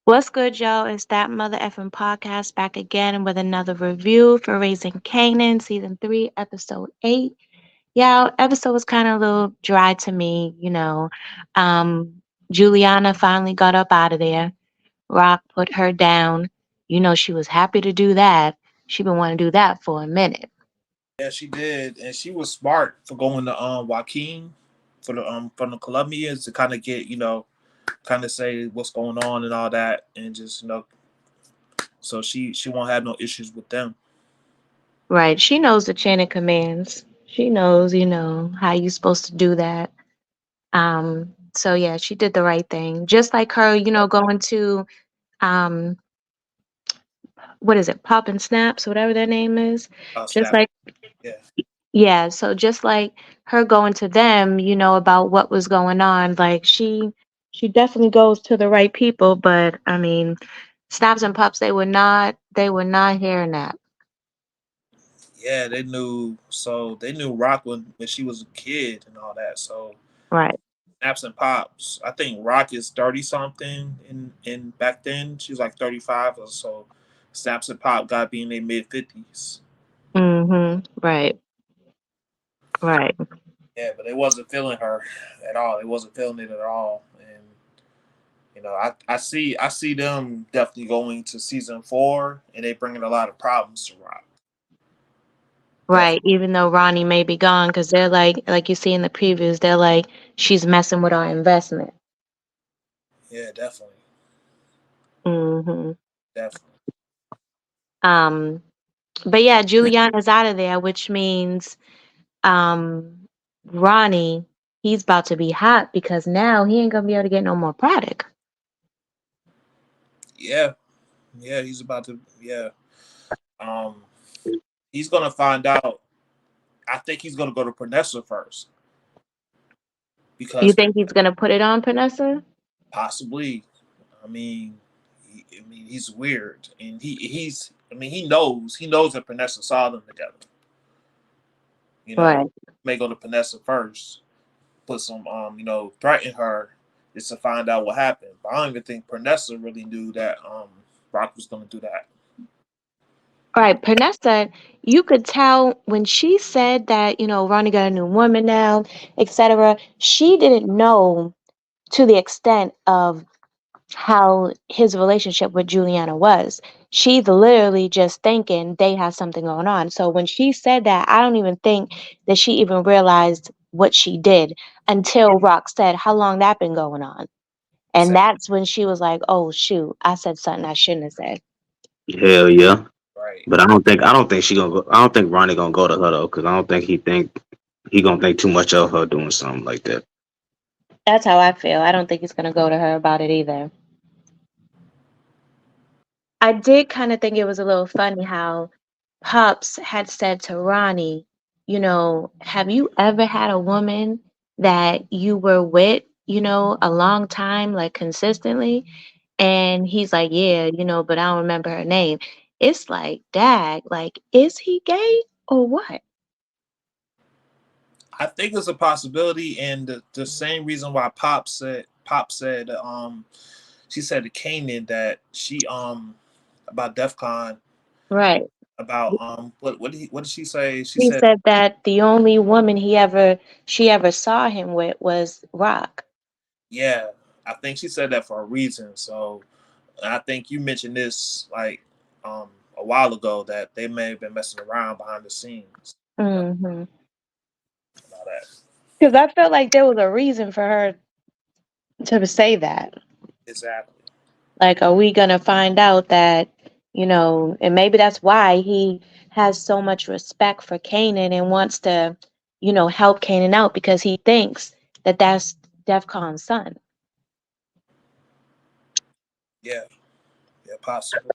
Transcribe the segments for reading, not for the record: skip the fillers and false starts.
What's good, y'all? It's that mother effing podcast back again with another review for Raising Kanan, season 3, episode 8. Yeah, episode was kind of a little dry to me, Juliana finally got up out of there. Rock put her down. She was happy to do that. She been wanting to do that for a minute. Yeah, she did, and she was smart for going to Joaquin for the from the Colombians to kind of get kind of say what's going on and all that, and just so she won't have no issues with them. Right. She knows the chain of commands. She knows, how you supposed to do that. So yeah, she did the right thing. Just like her, going to um what is it, Pop and Snaps, whatever their name is. Just Snap. like Yeah, yeah, so just like her going to them, about what was going on, like she definitely goes to the right people, but I mean, Snaps and Pops, they were not hearing that. yeah, they knew. So they knew Rock when she was a kid and all that. So Right. Snaps and Pops. I think Rock is 30 something, in back then she was like 35 or so. Snaps and Pop got to be in their mid 50s. Mhm. Right. Right. Yeah, but they wasn't feeling her at all. They wasn't feeling it at all, and I see them definitely going to season 4, and they bringing a lot of problems to Rock. Right, Definitely, even though Ronnie may be gone, because they're like you see in the previews, they're like, she's messing with our investment. yeah, definitely, Hmm. definitely. Um, but yeah, Juliana's out of there, which means um, Ronnie, he's about to be hot because now he ain't gonna be able to get no more product. Yeah, yeah, he's about to. Yeah, um, he's gonna find out. I think he's gonna go to Pernessa first You because think he's gonna put it on Panessa? possibly. I mean, he's weird, and he's. I mean, he knows that Pernessa saw them together. You know, Right. may go to Panessa first, put some threaten her just to find out what happened. But I don't even think Pernessa really knew that Brock was gonna do that. Right, Panessa, you could tell when she said that, Ronnie got a new woman now, etc. She didn't know to the extent of how his relationship with Juliana was. She's literally just thinking they have something going on. So when she said that, I don't even think that she even realized what she did until Rock said, "How long that been going on?" And Exactly. that's when she was like, "Oh shoot, I said something I shouldn't have said." Hell yeah. Right. But I don't think she gonna go. I don't think Ronnie gonna go to her though, because I don't think he gonna think too much of her doing something like that. That's how I feel. I don't think he's gonna go to her about it either. I did kind of think it was a little funny how Pops had said to Ronnie, have you ever had a woman that you were with, a long time, like consistently? And he's like, yeah, but I don't remember her name. It's like, dag, like, is he gay or what? I think it's a possibility, and the same reason why Pop said she said to Kanan that she about DEF CON Right. about what did she say? She He said said that the only woman she ever saw him with was Rock. yeah. I think she said that for a reason. So I think you mentioned this like a while ago that they may have been messing around behind the scenes. Mm-hmm. And all that. Because I felt like there was a reason for her to say that. Exactly. Like, are we gonna find out that, and maybe that's why he has so much respect for Kanan and wants to, help Kanan out because he thinks that that's DEFCON's son. Yeah. Yeah. Possible.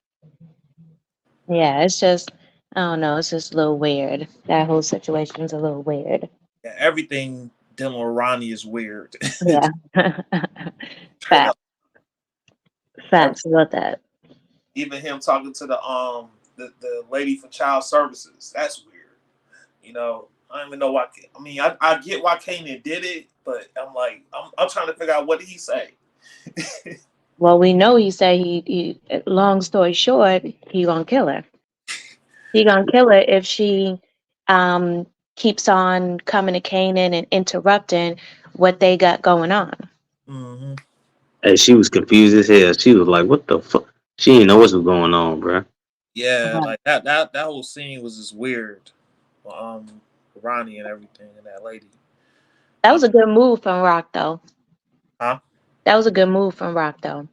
Yeah, it's just, I don't know, it's just a little weird. That whole situation's a little weird. Yeah. Everything dealing with Ronnie is weird. Yeah. Straight up. Facts. Facts about that. Even him talking to the lady for child services. That's weird. I don't even know why. I mean, I get why Kanan did it, but I'm like, I'm trying to figure out what did he say. Well, we know he said long story short, he gonna kill her. He gonna kill her if she um keeps on coming to Kanan and interrupting what they got going on. Hmm. And she was confused as hell. She was like, "What the fuck?" She didn't know what was going on, bro. Yeah, Right. like that whole scene was just weird. Ronnie and everything and that lady. That Um, was a good move from Rock though. huh? That was a good move from Rock though,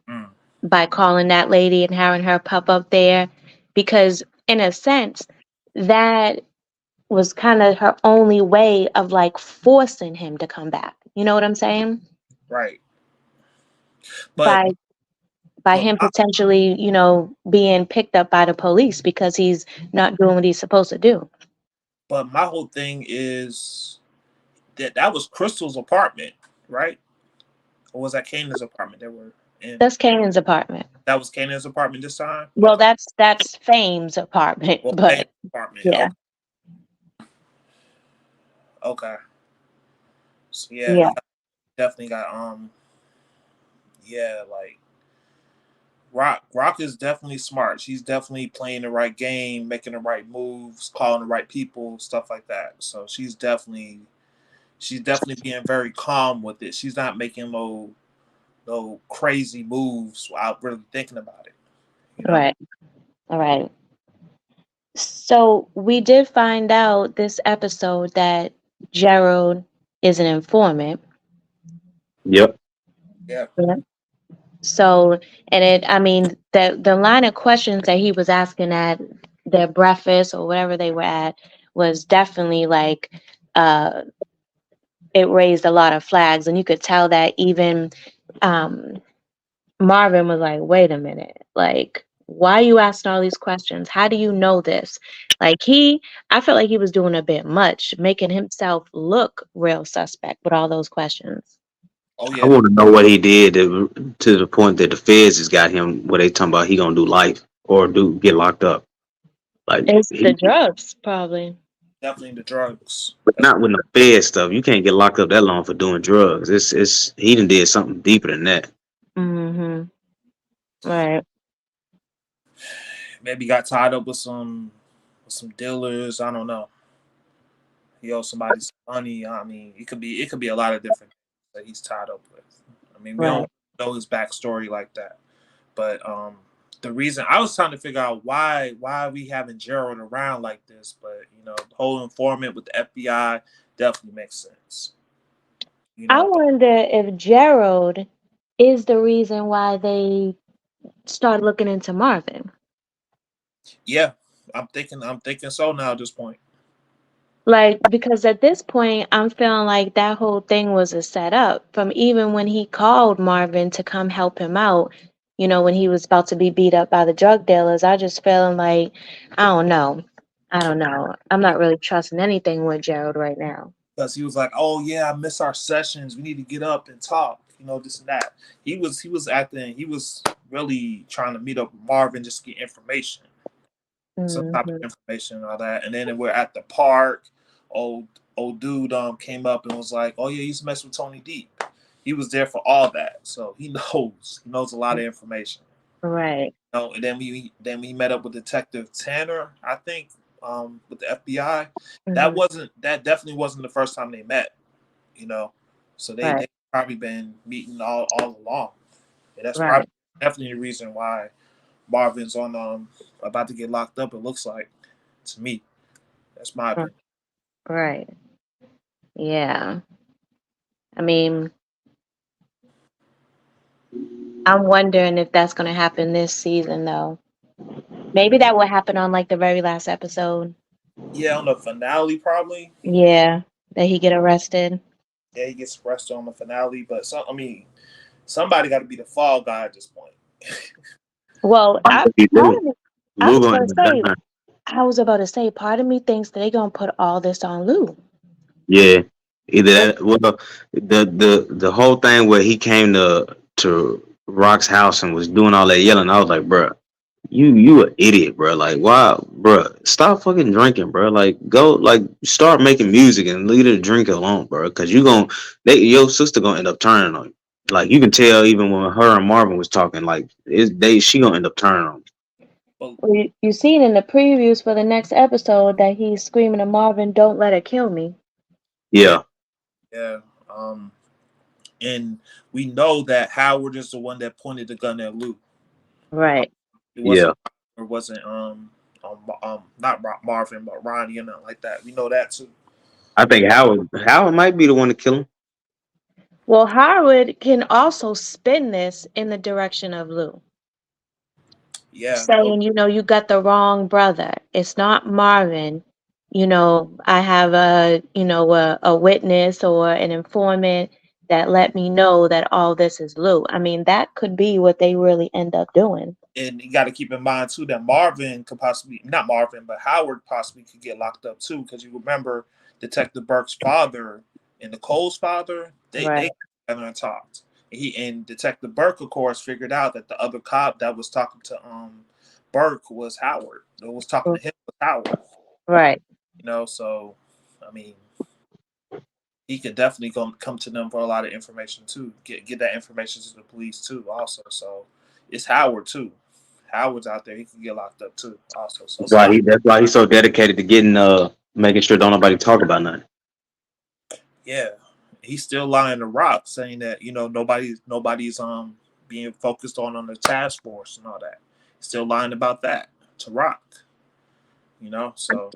Mm, by calling that lady and having her pop up there, because in a sense that was kind of her only way of like forcing him to come back. You know what I'm saying? right. But By by but him my, potentially, being picked up by the police because he's not doing what he's supposed to do. but my whole thing is that was Crystal's apartment, right? Or was that Kanan's apartment they were in? That's Kanan's apartment. That was Kanan's apartment this time. Well, Okay. that's Fame's apartment, Well, Faye's but apartment. yeah, Okay. Okay. So yeah, yeah, he definitely got yeah, like Rock is definitely smart. She's definitely playing the right game, making the right moves, calling the right people, stuff like that. So she's definitely being very calm with it. She's not making no crazy moves without really thinking about it. You know? right, all right. So we did find out this episode that Gerald is an informant. Yep. Yeah. Yeah. So, and I mean, the line of questions that he was asking at their breakfast or whatever they were at was definitely like, uh, it raised a lot of flags, and you could tell that even um, Marvin was like, "Wait a minute, like, why are you asking all these questions? How do you know this?" Like I felt like he was doing a bit much, making himself look real suspect with all those questions. Oh I yeah. want to know what he did to the point that the feds has got him. Where they talking about he gonna do life or do get locked up? Like It's the he, drugs, probably. Definitely the drugs. but That's not with the fed stuff. You can't get locked up that long for doing drugs. It's he done did something deeper than that. Mm-hmm. Right. maybe got tied up with some dealers. I don't know. He owes somebody some money. I mean, it could be a lot of different things that he's tied up with. I mean, we don't Right. know his backstory like that. But the reason I was trying to figure out why we having Gerald around like this, but the whole informant with the FBI definitely makes sense. You I know, wonder if Gerald is the reason why they started looking into Marvin. yeah, I'm thinking so now at this point. Like, because at this point, I'm feeling like that whole thing was a setup from even when he called Marvin to come help him out, when he was about to be beat up by the drug dealers. I just feeling like, I don't know. I don't know. I'm not really trusting anything with Gerald right now. Because he was like, "Oh yeah, I miss our sessions. We need to get up and talk." This and that. He was acting. He was really trying to meet up with Marvin just to get information, some type of Hmm. information and all that. And then we're at the park. Old old dude came up and was like, "Oh yeah, you used to mess with Tony Deep." He was there for all that, so he knows a lot of information. Right. And then we met up with Detective Tanner, I think, with the FBI. That Hmm. wasn't that definitely wasn't the first time they met. you know. So they Right. they probably been meeting all along. And that's Right. probably definitely the reason why Marvin's on about to get locked up. It looks like to me. That's my Mm. opinion. Right. Yeah. I mean, I'm wondering if that's going to happen this season, though. Maybe that will happen on like the very last episode. Yeah, on the finale probably. Yeah, that he get arrested. Yeah, he gets arrested on the finale, but somebody got to be the fall guy at this point. Well, I think he part do. of me, I Lou was gonna gonna end up say, dying. part of me thinks they gonna put all this on Lou. Yeah, either They, that. Well, the whole thing where he came to Rock's house and was doing all that yelling, I was like, bruh, you an idiot, bro. Like, why, bruh? Stop fucking drinking, bro. Like, go, like, start making music and leave the drink alone, bro. Cause your sister gonna end up turning on you. Like you can tell even when her and Marvin was talking, like she gonna end up turning on him. But Well, you seen in the previews for the next episode that he's screaming to Marvin, "Don't let her kill me." yeah, Yeah, yeah. And we know that Howard is the one that pointed the gun at Luke. Um, Right. it yeah. wasn't, or wasn't not Marvin, but Ronnie and nothing like that. We know that too. I think Howard might be the one to kill him. Well, Howard can also spin this in the direction of Lou, Yeah, saying, you got the wrong brother. It's not Marvin. I have a witness or an informant that let me know that all this is Lou. I mean, that could be what they really end up doing. and you got to keep in mind too that Marvin could possibly not Marvin, but Howard possibly could get locked up too because you remember Detective Burke's father and Nicole's father, they Right. got together and talked. And Detective Burke, of course, figured out that the other cop that was talking to Burke was Howard. That was talking Mm. to him was Howard. Right. So I mean, he could definitely come to them for a lot of information too. Get that information to the police too. Also, so it's Howard too. Howard's out there. He can get locked up too. Also, so That's it's a why lot. that's why he's so dedicated to getting making sure don't nobody talk about nothing. Yeah, he's still lying to Rock, saying that nobody's being focused on the task force and all that. He's still lying about that to Rock. So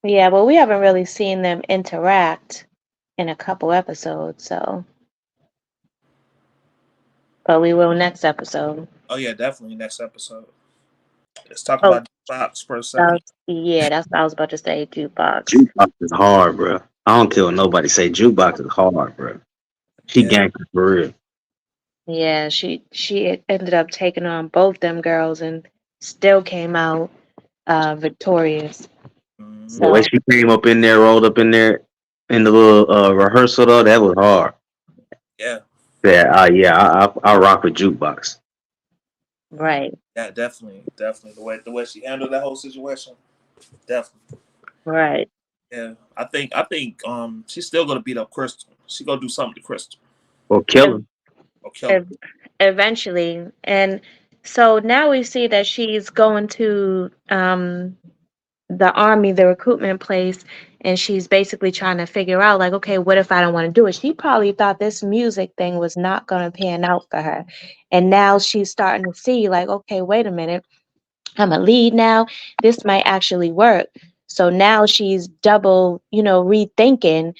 Yeah, but we haven't really seen them interact in a couple episodes, so but we will next episode. oh yeah, definitely next episode. Let's talk Oh, about Fox for a second. yeah, that's what I was about to say, jukebox. Jukebox is hard, bro. I don't care what nobody say. Jukebox is hard, bro. She Yeah. gangster for real. Yeah, she ended up taking on both them girls and still came out victorious. Hmm. The way So she came up in there, rolled up in there in the little rehearsal though, that was hard. Yeah. Yeah, yeah, I rock with Jukebox. right, Yeah, definitely, definitely the way she handled that whole situation, definitely. right. Yeah, I think she's still gonna beat up Crystal. She gonna do something to Crystal Or Ev- Killer. or kill her. ev- Eventually, and so now we see that she's going to the army, the recruitment place, and she's basically trying to figure out, like, okay, what if I don't want to do it? She probably thought this music thing was not going to pan out for her. And now she's starting to see, like, okay, wait a minute. I'm a lead now. This might actually work. So now she's double, rethinking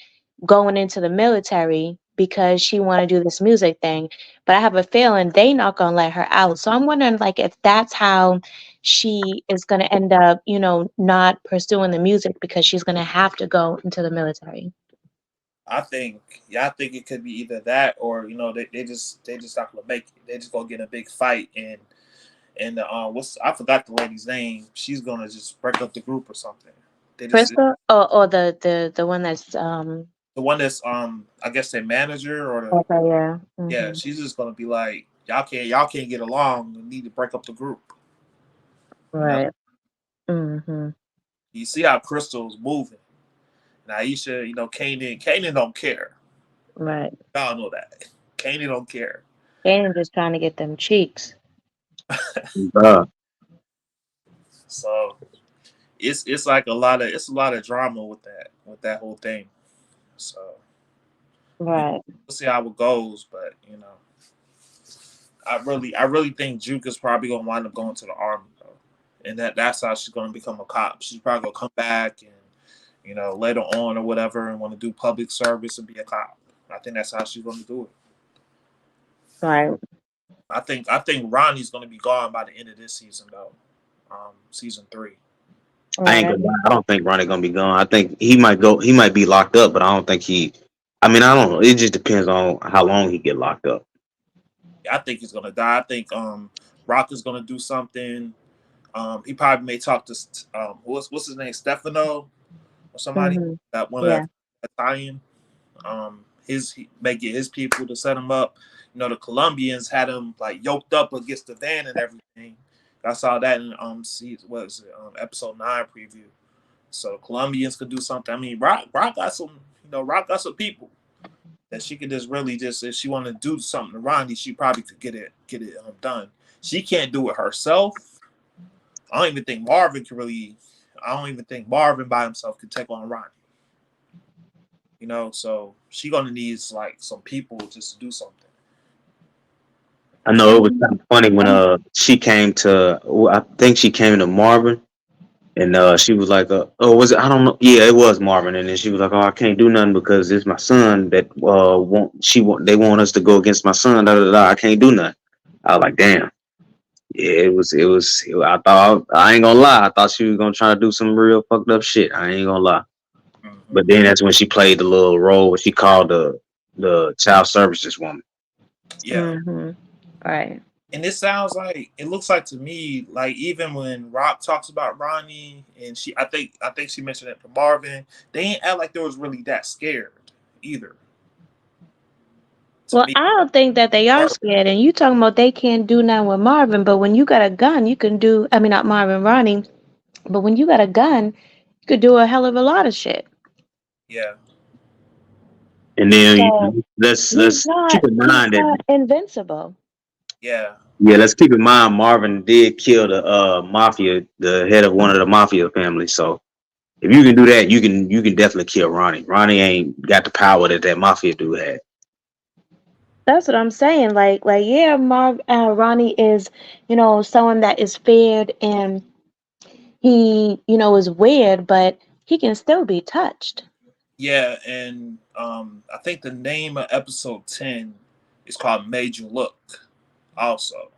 going into the military because she want to do this music thing. But I have a feeling they not gonna let her out. So I'm wondering, like, if that's how she is gonna end up, not pursuing the music because she's gonna have to go into the military. I think it could be either that or they just not gonna make it. They just gonna get in a big fight and what's I forgot the lady's name. She's gonna just break up the group or something. They just Crystal, or the one that's the one that's I guess their manager or the okay, yeah. yeah, Hmm. she's just gonna be like y'all can't get along. We need to break up the group. You know, Right. Hmm. you see how Crystal's moving. And Aisha, Kanan don't care. Right. Y'all know that. Kanan don't care. And just trying to get them cheeks. Uh, So it's like a lot of drama with that whole thing. So we- Right. we'll see how it goes, but I really think Juke is probably gonna wind up going to the army though, and that's how she's gonna become a cop. She's probably gonna come back and later on or whatever and want to do public service and be a cop. I think that's how she's gonna do it. Right. I think Ronnie's gonna be gone by the end of this season though, season 3. I ain't Right. gonna lie. I don't think Ronnie gonna be gone. I think he might go. He might be locked up, but I don't think he. I mean, I don't know. It just depends on how long he get locked up. Yeah, I think he's gonna die. I think Rock is gonna do something. He probably may talk to what's his name, Stefano or somebody Hmm. that one of Yeah. that Italian. He may get his people to set him up. The Colombians had him like yoked up against the van and everything. I saw that in what is it, episode 9 preview. So Colombians could do something. I mean, Rock got some people. that she could just really just if she wanted to do something to Ronnie, she probably could get it done. She can't do it herself. I don't even think Marvin can really. I don't even think Marvin by himself could take on Ronnie. So she gonna need like some people just to do something. I know it was kind of funny when she came to. Well, I think she came to Marvin, and she was like, "Oh, was it? I don't know. Yeah, it was Marvin." And then she was like, "Oh, I can't do nothing because it's my son that they want us to go against my son. Da, da, da. I can't do nothing." I was like, "Damn." Yeah, I thought I ain't gonna lie. I thought she was gonna try to do some real fucked up shit. I ain't gonna lie. Hmm. But then that's when she played the little role. What she called the child services woman. Yeah, Mhm. Right. and it looks like to me like even when Rock talks about Ronnie and I think she mentioned it to Marvin, they ain't act like they was really that scared either. To Well, me, I don't think that they are scared. And you talking about they can't do nothing with Marvin, but when you got a gun, you can do. I mean, not Marvin, Ronnie, but when you got a gun, you could do a hell of a lot of shit. yeah, And then So let's keep in he's mind that not invincible. yeah, yeah, let's keep in mind Marvin did kill the mafia, the head of one of the mafia families. So if you can do that, you can definitely kill Ronnie. Ronnie ain't got the power that that mafia dude had. That's what I'm saying. Yeah, Ronnie is, someone that is feared and he, is weird, but he can still be touched. yeah, and I think the name of episode 10 is called "Made You Look." Also,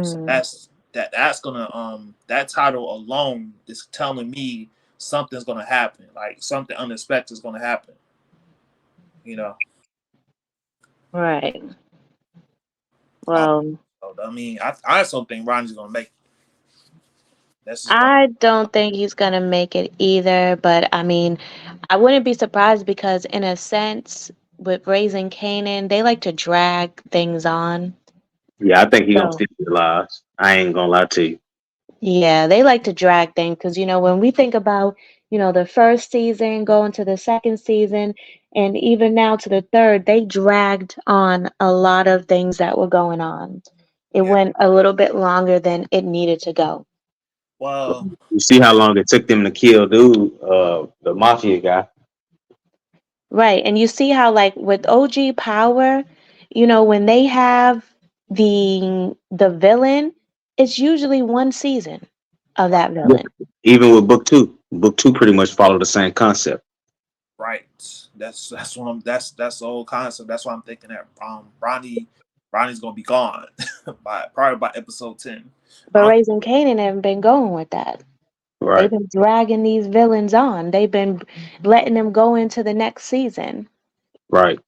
so Mm, that's gonna that title alone is telling me something's gonna happen, like something unexpected is gonna happen. You know, right. Uh, Well, I mean, I also think Ronnie's gonna make it. That's just my I don't think he's gonna make it either, but I mean, I wouldn't be surprised because in a sense, with raising Kanan, they like to drag things on. Yeah, I think he gonna So stick to the lies. I ain't gonna lie to you. yeah, they like to drag things because when we think about, the first season going to the second season and even now to the third, they dragged on a lot of things that were going on. It yeah. went a little bit longer than it needed to go. Well, You see how long it took them to kill dude, the mafia guy. Right. And you see how like with OG Power, when they have the villain, it's usually one season of right, that Yeah. villain. Even with book two pretty much followed the same concept. right. That's what that's the whole concept. That's why I'm thinking that Ronnie's gonna be gone by probably by episode 10. I But don't, Raising Kanan haven't been going with that. They've Right, been dragging these villains on. They've been letting them go into the next season. right.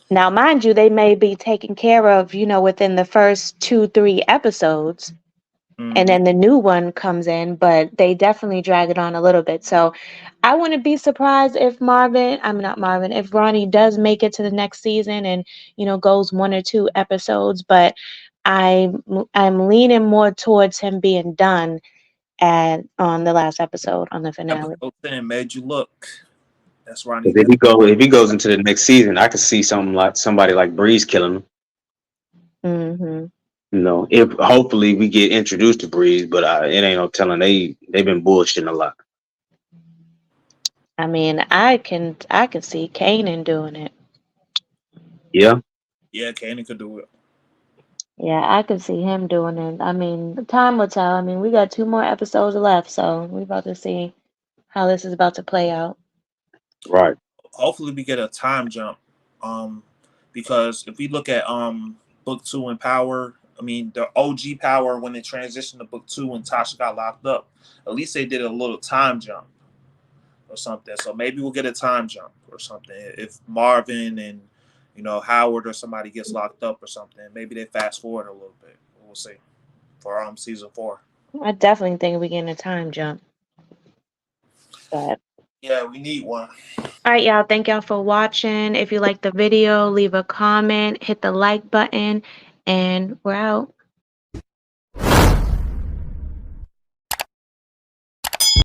Now, mind you, they may be taken care of, within the first two, 3 episodes, and mhm. then the new one comes in, but they definitely drag it on a little bit. So I wouldn't be surprised if I'm not Marvin, if Ronnie does make it to the next season and, goes 1 or 2 episodes, but I'm leaning more towards him being done on the last episode on the finale. Episode 10 made you look. That's Ronnie. Because if he goes into the next season, I could see something like somebody like Breeze killing him. Hmm. If hopefully we get introduced to Breeze, but it ain't no telling. They've been bullshitting a lot. I mean, I can see Kanan doing it. Yeah, Yeah, Kanan could do it. Yeah, I could see him doing it. I mean, time will tell. I mean, we got 2 more episodes left, so we're about to see how this is about to play out. right. Hopefully we get a time jump. Um, because if we look at book two and Power, I mean the OG Power when they transitioned to book two and Tasha got locked up, at least they did a little time jump or something. So maybe we'll get a time jump or something. If Marvin and Howard or somebody gets locked up or something, maybe they fast forward a little bit. We'll see for season 4. I definitely think we're getting a time jump. But Yeah, we need one. all right, y'all. Thank y'all for watching. If you like the video, leave a comment, hit the like button, and we're out.